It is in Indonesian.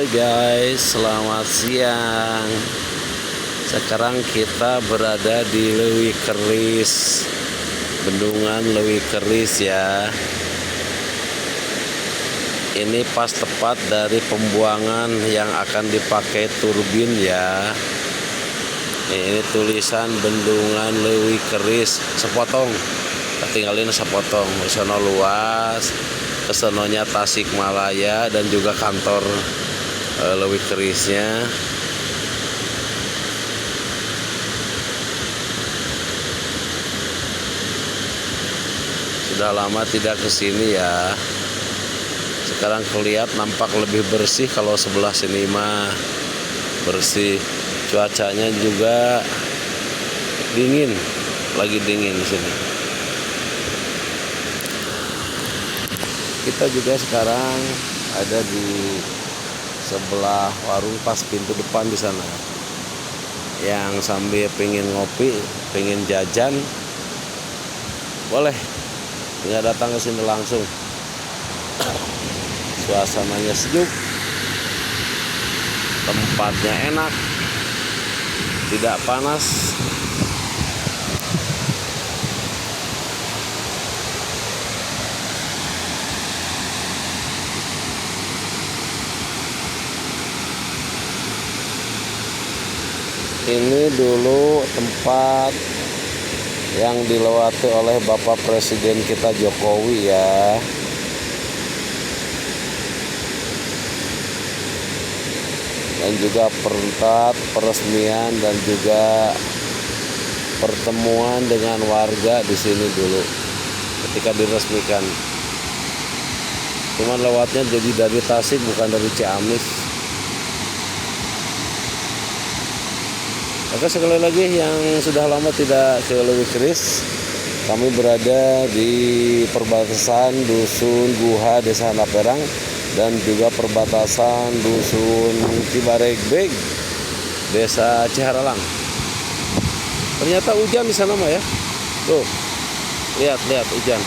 Hai guys, selamat siang. Sekarang kita berada di Leuwi Keris, Bendungan Leuwi Keris ya. Ini pas tepat dari pembuangan yang akan dipakai turbin ya. Ini tulisan Bendungan Leuwi Keris sepotong. Tinggalin sepotong. Sono luas, kesononya Tasikmalaya dan juga kantor Leuwi Kerisnya. Sudah lama tidak kesini ya. Sekarang kelihatan nampak lebih bersih. Kalau sebelah sini mah bersih. Cuacanya juga dingin, lagi dingin di sini. Kita juga sekarang ada di sebelah warung pas pintu depan di sana. Yang sambil pengen ngopi, pengen jajan, boleh tinggal datang ke sini langsung. Suasananya sejuk, tempatnya enak, tidak panas. Ini dulu tempat yang dilewati oleh Bapak Presiden kita Jokowi ya. Dan juga tempat peresmian dan juga pertemuan dengan warga di sini dulu ketika diresmikan. Cuman lewatnya jadi dari Tasik, bukan dari Ciamis. Oke, sekali lagi yang sudah lama tidak ke Leuwi Keris, kami berada di perbatasan Dusun Guha Desa Handaperang dan juga perbatasan Dusun Cibaregbeg Desa Ciharalang. Ternyata hujan di sana mah ya. Tuh, lihat hujan.